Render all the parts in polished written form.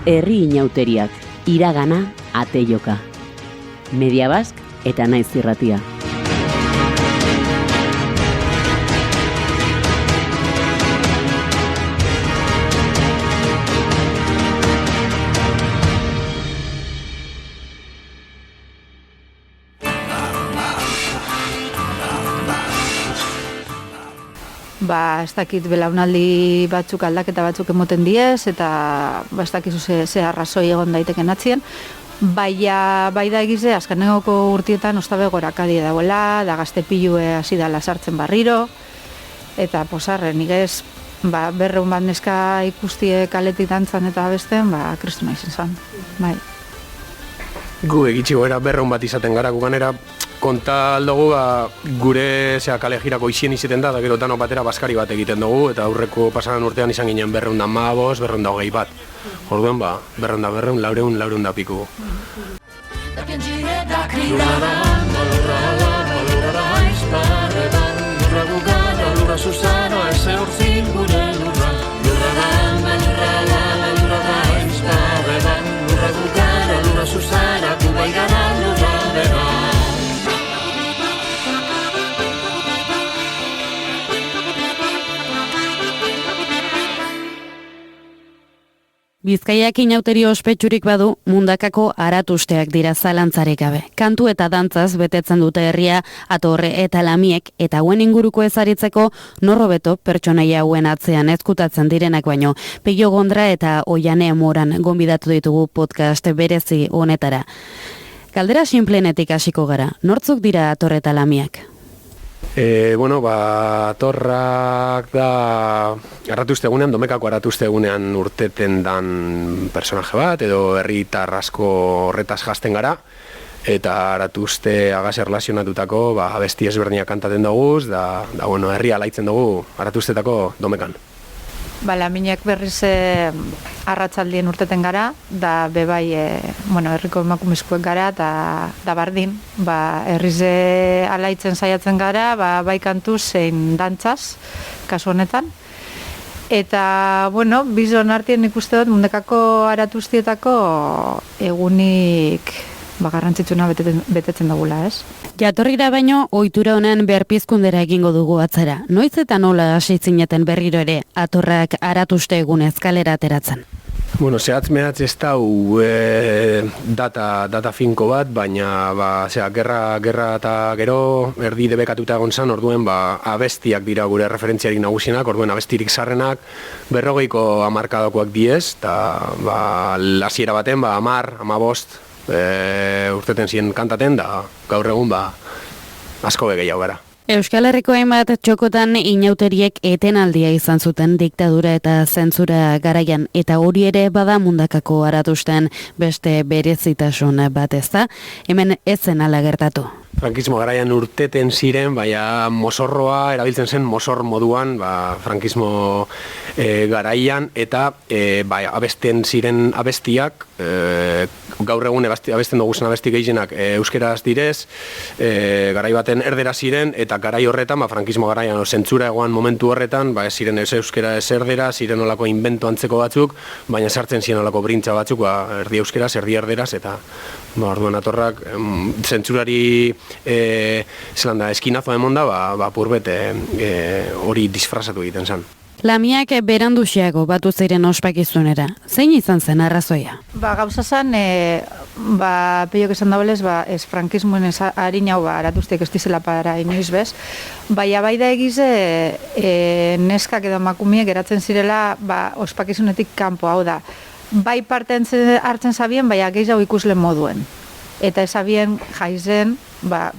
herri inauteriak, iragana, ateioka. Media Bask eta Naiz Irratia. Ez dakit belaunaldi batzuk aldaketa batzuk emoten diez, eta ez dakizu ze arrazoi egon daiteken atzien. Bai da egize, azkenengoko urtietan ostabe gorakadi dagoela, da gazte pilue hasi dala sartzen barriro, eta posarre, nigez, 200 bat neska ikustie kaletik dantzan eta besten, kristu nahi zen. Bai. Gu egitxi goera 200 bat izaten gara guganera, konta aldugu gure kale jirako izien izaten da gero dano batera baskari bat egiten dugu, eta aurreko pasaran urtean izan ginen 215, 220 bat. Orduen 200, 400 piku. Bizkaiak inauterio ospetsurik badu, Mundakako aratusteak dira zalantzarik gabe. Kantu eta dantzaz betetzen dute herria, Atorre eta Lamiek, eta hauen inguruko ezaritzeko norrobeto pertsonaia hauen atzean ezkutatzen direnak baino. Peio Gondra eta Oiane Moran gonbidatu ditugu podcast berezi honetara. Galdera sinplenetik hasiko gara. Nortzuk dira Atorre eta Lamiak? Atorrak da arratustegunean, Domekako arratustegunean urteten dan personaje bat, edo herritar asko horretaz jazten gara, eta arratuste agaz erlazionatutako abesti ezberdinak kantaten dugu, da herria alaitzen dugu arratustetako Domekan. Laminek berriz arratsaldien urteten gara, da bebai herriko emakumezkoek gara, da bardin, herrize alaitzen saiatzen gara, bai kantuz zein dantzaz, kasu honetan. Eta, bizon artien ikuste dut, Mundakako aratustietako egunik garrantzitsuna betetzen dugula, ez? Jatorrira baino, ohitura honen berpizkundera egingo dugu atzera. Noiz eta nola hasi zineten berriro ere, Atorrak aratuste egun ezkalera ateratzen? Zehatz-mehatz ez da data finko bat, baina gerra eta gero erdi debekatuta egon zan, orduen abestiak dira gure referentziarik nagusienak, orduen abestirik sarrenak 40ko hamarkadakoak diez, eta hasiera baten 10, 15 urteten ziren kantaten, da gaur egun asko gehiago gara. Euskal Herriko hainbat txokotan inauteriek etenaldia izan zuten diktadura eta zentzura garaian, eta hori ere bada Mundakako aratusten beste berezitasun bat, ezta? Hemen ez zen ala gertatu. Frankismo garaian urteten ziren, mosorroa erabiltzen zen mosor moduan, frankismo garaian, eta abesten ziren abestiak, gaur egun abesten dugu zen abesti gehienak euskeraz direz, garai baten erdera ziren, eta garai horretan, frankismo garaian, zentzura egoan momentu horretan, ez ziren ez euskera ez erdera, ziren olako invento antzeko batzuk, baina sartzen ziren olako brintza batzuk, erdi euskeraz, erdi erderaz, eta orduan Atorrak zentzurari eskinazoa emon da, purbet hori disfrazatu egiten zen. Lamiak beranduxiago batu ziren ospakizunera. Zein izan zen arrazoia? Gauza zen, peiok esan daulez, ez frankismoen harin hau aratusteak ez dizela para inoiz bez, bai da egize neskak edo emakumeak geratzen zirela ospakizunetik kanpo, hau da. Bai parte hartzen zabien, bai gehiago ikuslen moduen. Eta ezabien jaizen,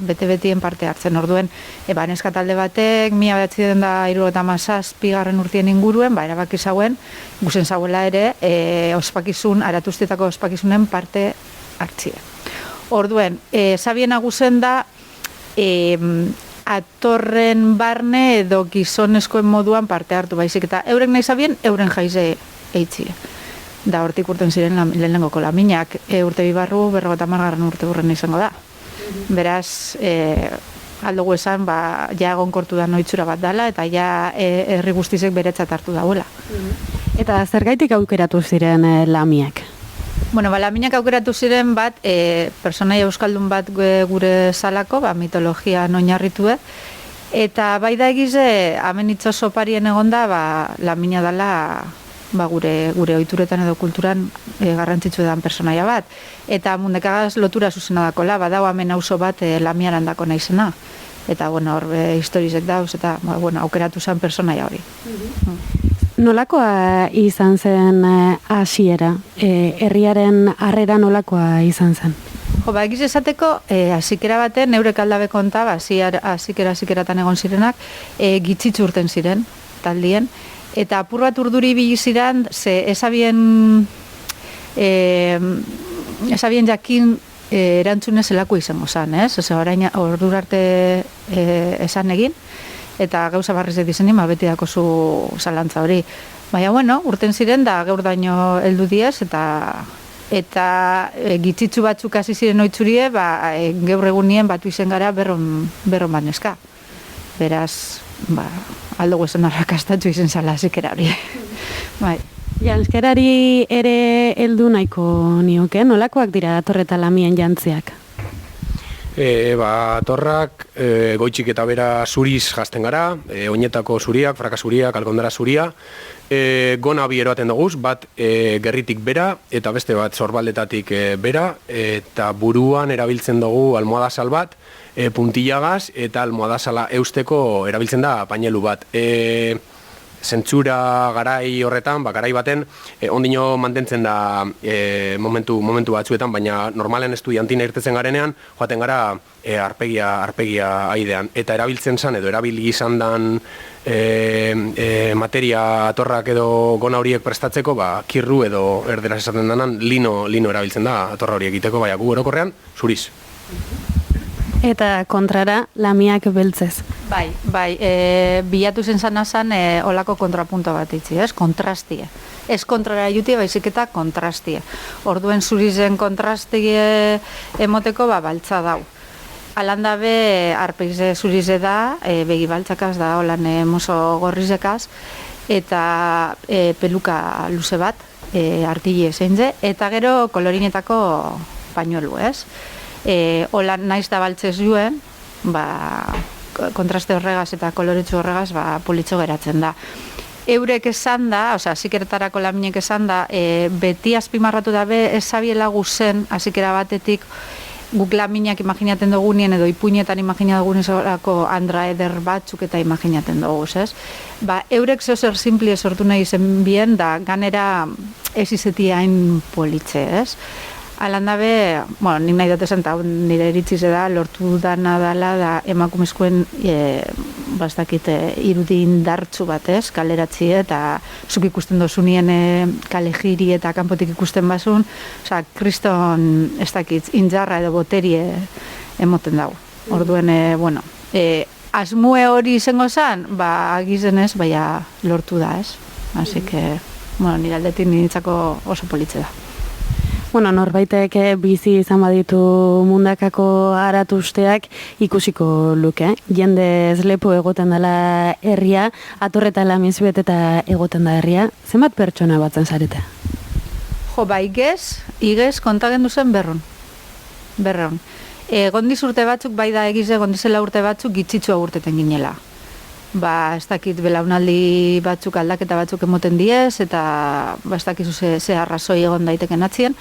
bete-betien parte hartzen orduen. Neska talde batek, 1977 urtien inguruen, erabaki zauen, guzen zauela ere, aratustietako ospakizunen parte hartzia. Orduen, zabien aguzen da, Atorren barne edo gizonezkoen moduan parte hartu baizik, eta euren nahi zabien, euren jaize eitzie. Da hortik urten ziren lehenengoko Laminak, urte bibarru 50 urte urren izango da. Beraz, aldugu esan, ja egonkortu da noitzura bat dela, eta ja herri guztizek beretzat hartu dauela. Eta zergaitik aukeratu ziren Lamiak? Bueno, laminak aukeratu ziren bat, personaia euskaldun bat gure salako, mitologian oinarritue, eta bai da egize, hemen itxoso parien egonda, lamina dela gure ohituretan edo kulturan garrantzitsu edan personaia bat. Eta mundekagaz lotura zuzena dakola, badau hemen auzo bat lamiaran dako naizena. Eta, hor historizek dauz, eta, aukeratu zen personaia hori. Nolakoa izan zen hasiera? Herriaren harrera nolakoa izan zen? Egiz esateko, hasikera baten, neurek aldabe konta, hasikeratan egon zirenak, gitzitzu urten ziren, taldien, eta apur bat urduri biliziran, esabien jakin erantzunez zelako izango zen, ez? Orain ordur arte esan egin, eta gauza barrizet izenin, beti dako zu zalantza hori. Baina, urten ziren, da gaur daño heldu diez, eta gitzitzu batzuk hasi ziren oitzurie, gaur egunien batu izen gara berron bat neska. Beraz, aldo guezen arrakastatzu izen zala zikera hori. Janskerari ere heldu nahiko nioke, nolakoak dira atorre eta lamien jantziak? Atorrak goitxik eta bera zuriz jazten gara, oinetako zuriak, frakazuriak, alkondara zuria, gona bi eroaten duguz, bat gerritik bera, eta beste bat zorbaldetatik bera, eta buruan erabiltzen dugu almohadasal bat, puntillagaz, eta almohadasala eusteko erabiltzen da painelu bat. Zentsura garai horretan, garai baten, ondino mantentzen da momentu batzuetan, baina normalen estudiantina irtetzen garenean, joaten gara arpegia aidean. Eta erabiltzen zen, edo erabili izan dan materia atorrak edo gona horiek prestatzeko, kirru edo erderaz esaten denan lino erabiltzen da atorra horiek egiteko, gu orokorrean, zuriz. Eta kontrara, lamiak beltzez. Bilatu zen zanazan olako kontrapunto bat itzi, kontrastie. Ez kontrara juti, baizik eta kontrastie. Orduen zurizen kontrastie emoteko, baltza dau. Alanda be, arpeize zurize da, begi baltzakaz da, holan mozo gorrizekaz, eta peluka luze bat, artile zein eta gero kolorinetako pañuelu, ez? Holan naiz da baltzez juen, kontraste horregaz eta koloretsu horregaz politxo geratzen da. Eurek esan da, azikeretarako laminek esan da, beti azpimarratu dabe ezabiela guzen azikera batetik guk laminak imaginaten dugunien edo ipuinetan imaginaten dugunezorako andra eder batzuk eta imaginaten dugu, ez? Eurek zer simplie sortu nahi zen bien da ganera ez izeti hain politxe, ez? Alandabe, nik nahi dut esan, nire eritzize da, lortu dana dala, da emakumezkoen irudi indartzu bat, ez, kaleratzi eta zuk ikusten dozunien kale jiri eta kanpotik ikusten bazun, kriston, ez dakit, indarra edo boterie emoten dau. Orduen, asmue hori izango zen, agizen ez, lortu da, ez. Así que, nire aldetik nintzako oso politze da. Norbaitek bizi izan baditu mundakako aratusteak ikusiko luke. Jendez lepo egoten dela herria, atorre eta lamiz beteta egoten da herria. Zenbat pertsona batzen zarete? Igez kontagendu zen berron. Gondiz urte batzuk, da egize, gondizela urte batzuk gitzitsua urteten ginela. Ez dakit belaunaldi batzuk aldaketa batzuk emoten diez, eta ez dakizu ze arrazoi egon daiteken atzien.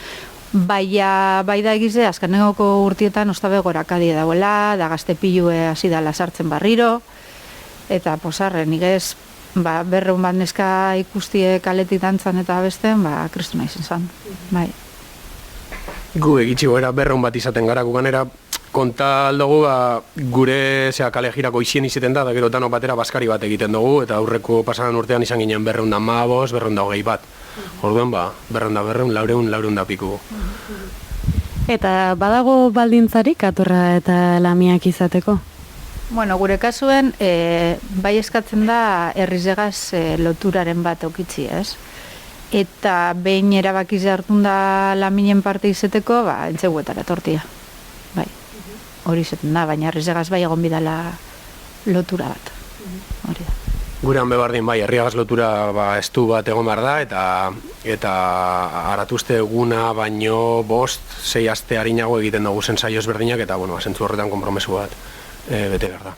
Da egize, azkanegoko urtietan ostabe gorakadie dauela, da gazte pilue hasi dala sartzen barriro, eta posarren, igez, berreun bat neska ikustie kaletik dantzan eta besten, kristu nahi zen. Gu egitxi goera berreun bat izaten gara, guganera, konta aldugu, gure kale jirako izien izaten da gero danok batera baskari bat egiten dugu, eta aurreko pasaran urtean izan ginen 215, 220 bat. Orduen, 200, 400 piku. Eta badago baldintzarik atorra eta lamiak izateko? Gure kasuen, bai eskatzen da herrizegaz loturaren bat okitzi, ez? Eta behin erabakiz hartun da laminen parte izateko, entzeguetara tortia. Hori izaten da, baina herrizegaz bai egon bidala lotura bat. Hori da. Gurean bebardin bai, herriagaz lotura estu bat egon behar da, eta aratuzte eguna baino 5-6 aste harinago egiten dugu saio ezberdinak, eta zentzu horretan konpromesu bat bete behar da.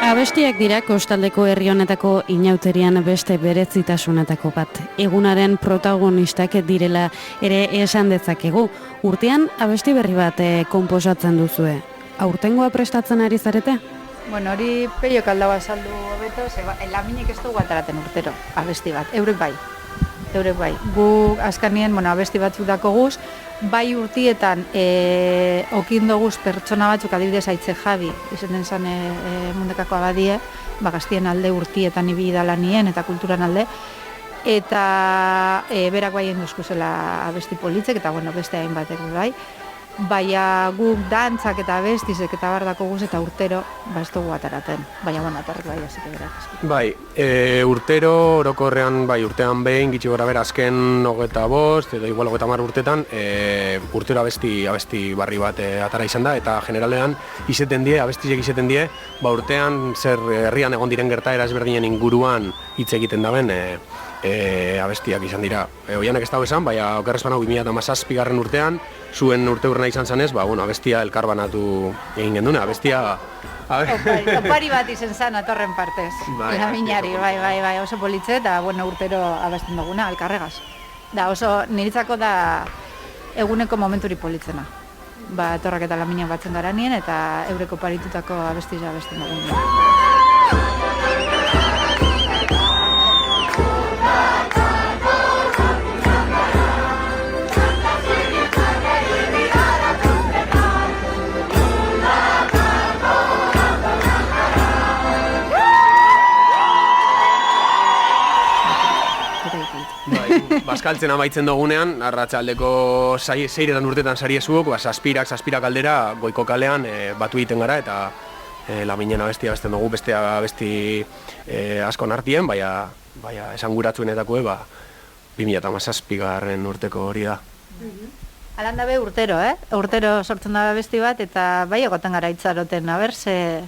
Abestiak dira kostaldeko herri honetako inauterian beste berezitasunetako bat. Egunaren protagonistak direla ere esan dezakegu. Urtean abesti berri bat konposatzen duzue. Aurtengoa prestatzen ari zarete? Bueno, hori peio kaldaba saldu hobeto, laminek ez dugu ataraten urtero, abesti bat, eurek bai. Gu azkanien, abesti batzuk dako guz, bai urtietan okin doguz pertsona batzuk adibidez Aitze Javi, izaten zen Mundakako abadie, Gaztien alde urtietan ibili da lanien eta kulturan alde, eta berak bai enduzkuzela abesti politzek, eta beste hainbatek bai. Baina guk dantzak eta abestizek eta bardako guz eta urtero ez dugu ataraten. Baina atarrik bai, azite berak. Bai, urtero, orokorrean, urtean behin, gitxi gora bera azken 25, edo igual 30 urtetan, urtero abesti barri bat atara izan da, eta generalean abestizek izeten die, urtean zer herrian egon diren gertaera ezberdinen inguruan hitz egiten daben, abestiak izan dira. Oianek ez dago esan, baina okerrez banau 2017 urtean, zuen urte urrena izan zanez, abestia elkarbanatu egin genduna, abestia... Opari bat izen zan atorren partez, laminari, bai, oso politze eta urtero abesten duguna, elkarregaz. Da, oso niritzako da eguneko momenturi politzena. Atorrak eta laminak batzen gara nien eta eureko paritutako abestiza abesten duguna. Bazkaltzen amaitzen dugunean, arratsaldeko 6 urtetan sariezuok, zazpirak aldera goiko kalean batu egiten gara eta laminen abestia abesten dugu, beste abesti askon artien, baina esanguratsuenetako 2017 urteko hori da. Alan dabe urtero, urtero sortzen da abesti bat eta bai egoten gara itzaroten, ze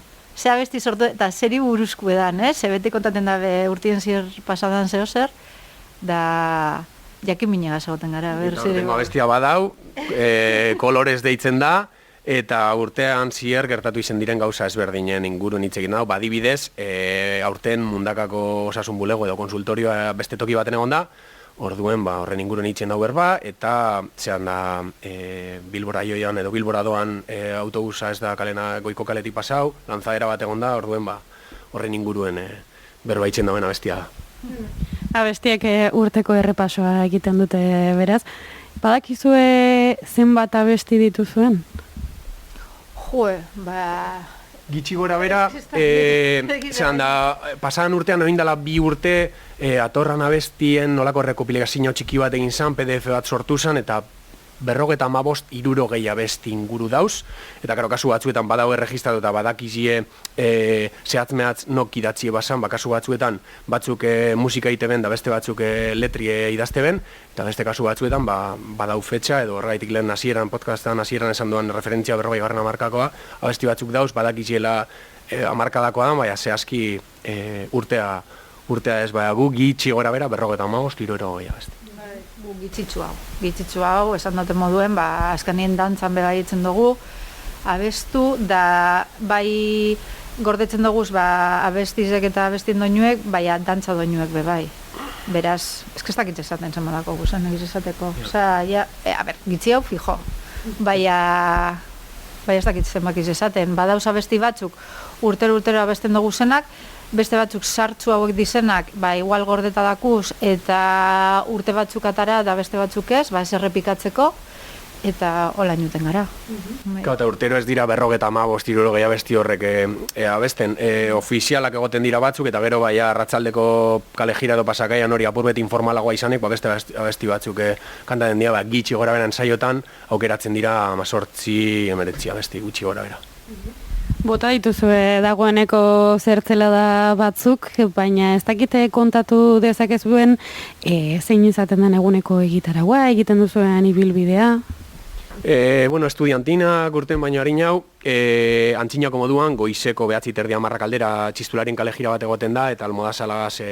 abesti sortu eta zeri buruzko edan, ze beti kontaten dabe urtien zier pasadan zeo zer, da jakin minegaz egoten gara. Urtengo abestia badau, kolorez deitzen da, eta urtean zier gertatu izen diren gauza ezberdinen ingurun hitz egin dago, badibidez, aurten Mundakako osasun bulego edo konsultorioa beste toki baten egon da, orduen horren ingurun hitzen dau berba, eta zean da Bilbora joian edo Bilbora doan autobusa ez da goiko kaletik pasau, lanzaera bat egon da, orduen horren inguruen berba hitzen dauen abestia da. Abestiak urteko errepasoa egiten dute beraz. Badakizue zenbat abesti dituzuen? Gitxi gora bera, pasadan urtean oin dela 2 urte atorran abestien nolako rekopilazio txiki bat egin zan, PDF bat sortu zan, eta 55-60 abesti inguru dauz, eta karo kasu batzuetan badago erregistratu eta badakizie zehatz-mehatz nok idatzie basan, kasu batzuetan batzuk musika iteben da beste batzuk letrie idazte ben, eta beste kasu batzuetan badau fetxa, edo horregaitik lehen podcastan hasieran esan duan referentzia 40. hamarkakoa, abesti batzuk dauz, badakiziela hamarkadakoa da, baina zehazki urtea ez gu gitxi gora bera 55-60 abesti. Gitzitzu hau, esan duten moduen, azkanien dantzan beba ditzen dugu, abestu, da bai gordetzen dugu abestizek eta abestin doinuek, bai dantza doinuek bebai. Beraz, ez dakit esaten zen badako guzan, egiz esateko. Gitzi hau fijo, bai ez dakit zen bakiz esaten. Badauz abesti batzuk urtero abesten dugu zenak, beste batzuk sartzu hauek dizenak, igual gordeta dakuz, eta urte batzuk atara, da beste batzuk ez errepikatzeko, eta hola inuten gara. Eta urtero ez dira 55-60 abesti horrek abesten. Ofizialak egoten dira batzuk, eta gero arratsaldeko kale jira edo pasakaian hori apurbet informalagoa izanek, beste abesti batzuk kantaten dira, gitxi gora beran saiotan, aukeratzen dira 18-19 abesti gutxi gora bera. Bota dituzue dagoeneko zertzelada batzuk, baina ez dakite kontatu dezakezuen zein izaten den eguneko egitaragua, egiten duzuen ibilbidea? Estudiantina urten baino harinau, antzinako moduan, goizeko 9:30 aldera txistularien kale jira bat egoten da, eta almodasalagaz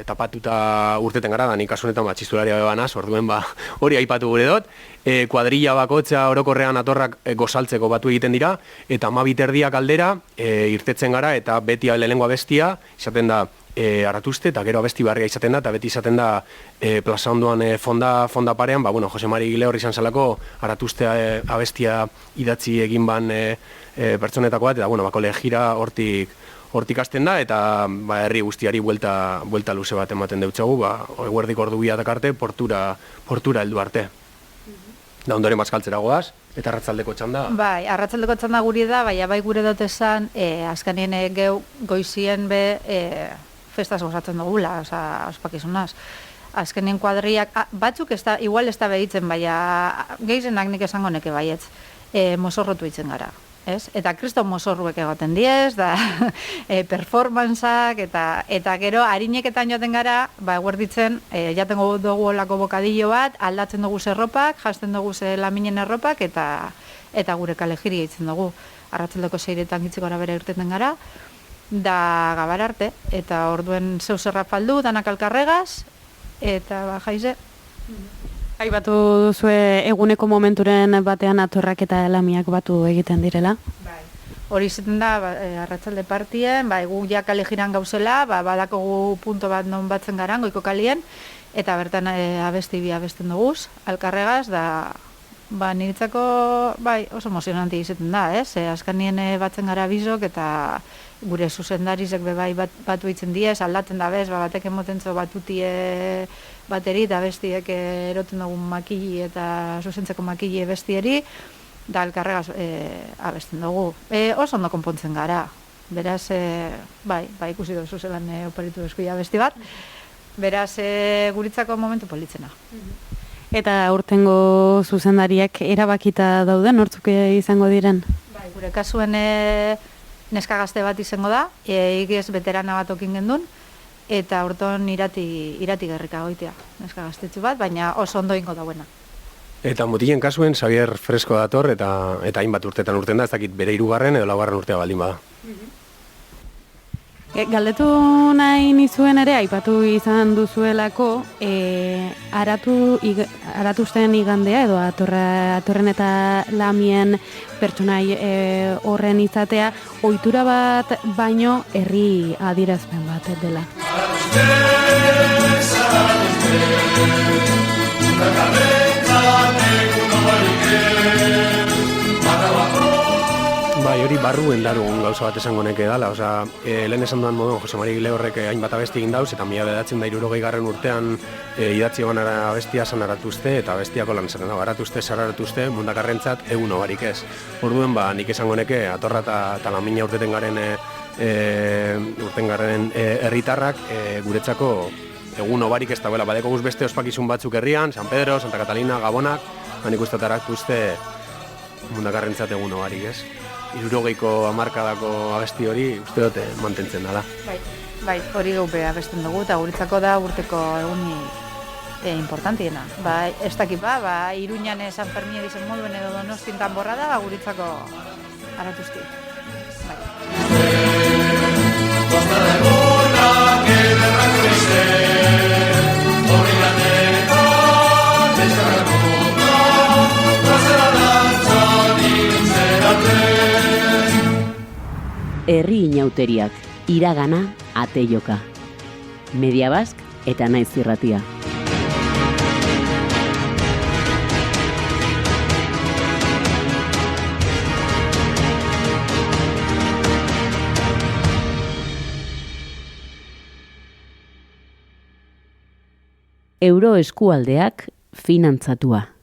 tapatuta urteten gara, da nik kasunetan txistularia bebanaz, orduen hori aipatu gure dut, kuadrilla bakotza orokorrean atorrak gozaltzeko batu egiten dira, eta 12:30 aldera irtetzen gara, eta beti lehenengo abestia, izaten da, Aratuzte, eta gero abesti barria izaten da, eta beti izaten da plaza ondoan fonda parean, Jose Mari Gile horri izan zelako Aratuzte abestia idatzi egin ban pertsonetako bat, eta kolegira hortik hasten da, eta herri guztiari buelta luze bat ematen deutzagu, eguerdik ordu biak arte portura heldu arte. Da ondoren bazkaltzera goaz, eta arratzaldeko txanda? Bai, arratzaldeko txanda guri da, bai gure dut esan, azkanien geu goizien be festaz gozatzen dugula, ospakizunaz. Azkenien kuadriak, batzuk igual ez da behitzen, baina gehizenak nik esango neke baietz, mozorrotu itzen gara. Eta kriston mozorruek egoten diez, da performantzak, eta gero harineketan joaten gara, eguerditzen, jaten dugu olako bokadillo bat, aldatzen dugu erropak, jasten dugu laminen erropak, eta gure kale jiri egiten dugu. Arratzaldeko 6etan gitziko bere irteten gara, da gabar arte, eta orduen zeu zerra faldu, danak alkarregaz, eta jaize. Aipatu duzue eguneko momenturen batean atorrak eta lamiak batu egiten direla? Bai. Hori izaten da, arratsalde partien, gu ja kale jiran gauzela, badakogu punto bat non batzen garan, goiko kalien, eta bertan abesti bi abesten duguz, alkarregaz, da niretzako oso emozionanti izaten da, azkanien batzen gara bizok, eta gure zuzendarizek batu itzen diez, aldaten da bez, batek emotentzo batutie bateri, da bestiek eroten dugun makili eta zuzentzeko makili bestieri, da elkarregaz abesten dugu. Oso ondo konpontzen gara, beraz, ikusi duzu zelan operitu eskuia besti bat, beraz, guritzako momentu politzena. Eta urtengo zuzendariak erabakita dauden, nortzuk izango diren? Gure kasuen neska gazte bat izango da, egiz veterana bat okin gendun, eta urton irati gerrika goitea, neska gaztetxu bat, baina oso ondo ingo dauena. Eta mutilen kasuen, Xavier Fresko dator, eta hainbat urtetan urten da, ez dakit bere 3. edo 4. urtea baldin bada. Galdetu nahi nizuen ere, aipatu izan duzuelako, aratuzten igandea, edo atorren eta lamien pertsonai horren izatea, ohitura bat baino herri adierazpen bat dela. Hori barruen darugun gauza bat esango neke dala, lehen esan duan moduan Jose Mari Gile horrek hainbat abesti egin dauz, eta 1960 urtean idatzi egon abestia zan Aratuzte, eta abestiako lan zen, Aratuzte, mundakarrentzat egun obarik ez. Orduen, nik esango neke, atorra eta lamina urten garen herritarrak guretzako egun obarik ez da, badeko guz beste ospakizun batzuk herrian, San Pedro, Santa Catalina, Gabonak, nik uste Aratuzte mundakarrentzat egun obarik ez. 60ko hamarkadako abesti hori uste dute mantentzen dela. Bai, hori gaupe abesten dugu, eta guretzako da urteko eguni importantiena. Ez dakit Iruñan San Fermina dizen moduen edo Donostin tanborra da, guretzako Aratuzti. Herri inauteriak, iragana, ate joka. Media Bask eta Naiz Irratia. Euro eskualdeak finantzatua.